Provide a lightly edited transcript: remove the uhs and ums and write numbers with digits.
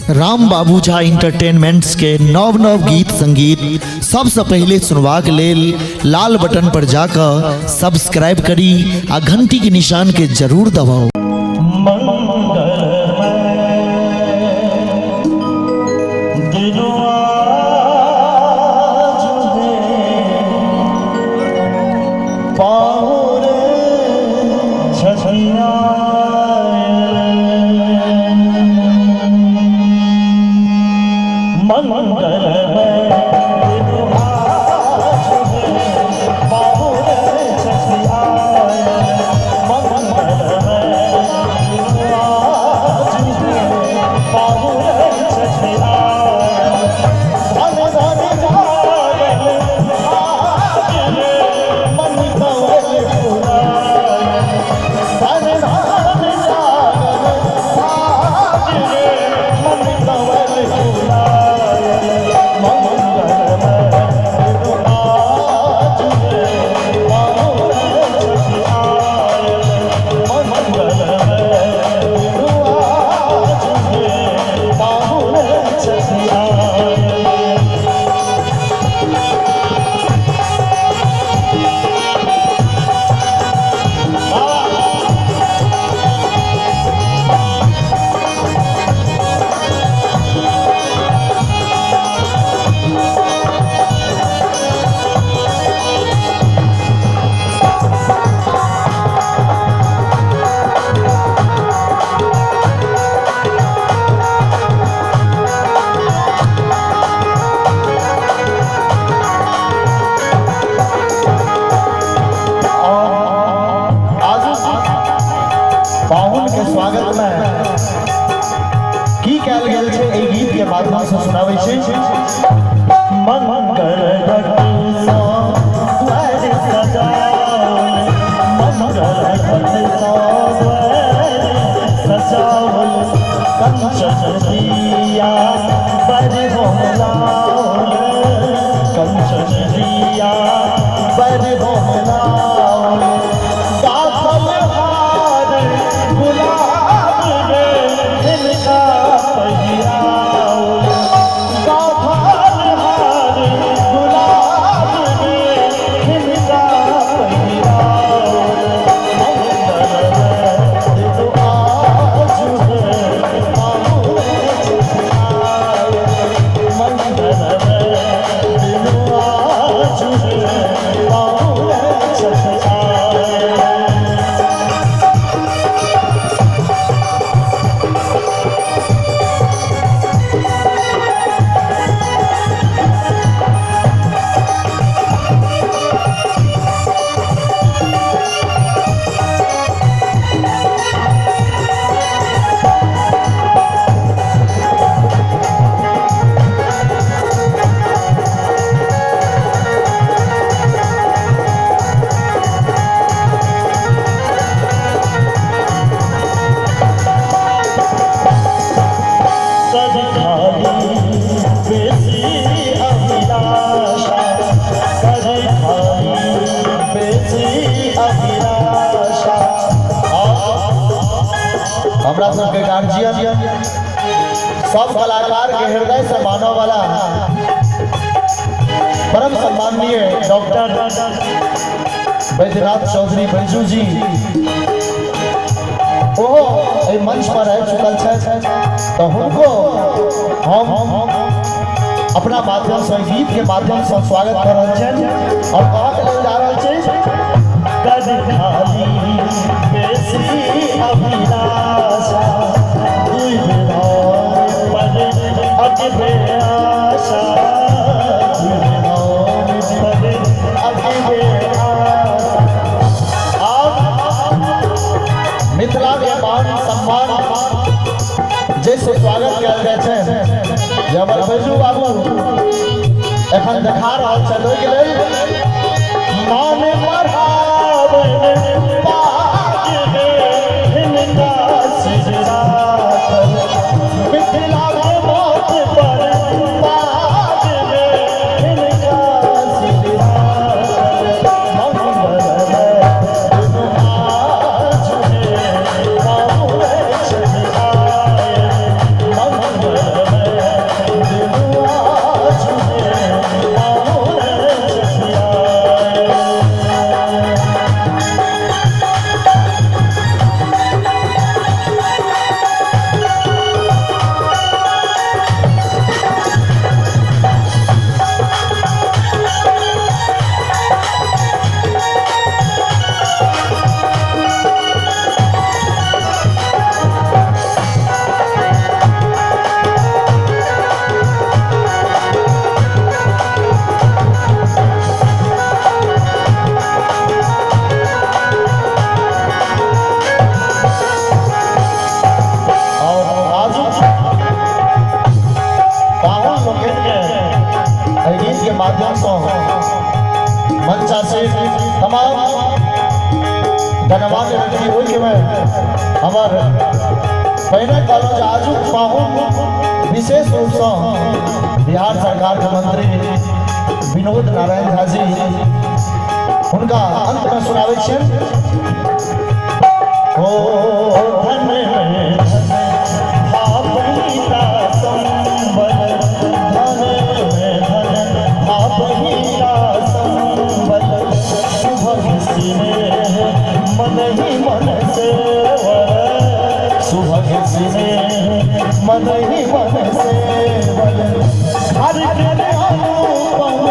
राम बाबू Jha entertainments के नव नव गीत संगीत सबसे पहले सुनवा के लेल लाल बटन पर जाकर सब्सक्राइब करी आ घंटी के निशान के जरूर दबाओ। पाहुन के स्वागत में की कैल गेल छे एहि गीत के माध्यम से सुनाबै छै। मंगल घट सा द्वार सजाओ, मंगल घट सा द्वार सजाओ, कंचन दिया बर होमलाओ, कंचन दिया बर होमलाओ, हमरा सबके गार्जियन सब कलाकार के हृदय से मानव वाला परम सम्माननीय डॉक्टर बैद्यनाथ चौधरी बैजू जी ओहो एहि मंच पर रह चुकल छथि, तो हुनको हम अपना माध्यम से गीत के माध्यम से स्वागत कर रहल छथि और कहत लेल जा रहल छै। कद खाली बेसी अभिलाषा, दुई बिहार पर अगबे आशा, दुई बिहार पर अगबे आशा। मिथिला के मान सम्मान जैसे स्वागत कयल जाइ छै, जे हमर बैजू बाबू एखन देखा रहल छथि, ओहि के लेल मान बढ़ावे पाके हिनका सिजरा कर, मिथिला के मौत पर पाके हिनका सिजरा कर। मंगल आज बाबू छठियाए, मंगल माध्यम से मंचा से तमाम गणमान्य व्यक्ति हो के मैं हमार पहले कॉलेज आजुक पाहुन विशेष रूप से बिहार सरकार के मंत्री विनोद नारायण झा जी उनका अंत में सुनावे छे। ओ धन भापहिता संबल धन भापहिता संबल शुभ स्नेह मन ही मन से शुभ स्नेह मन ही मन से हर अनुपम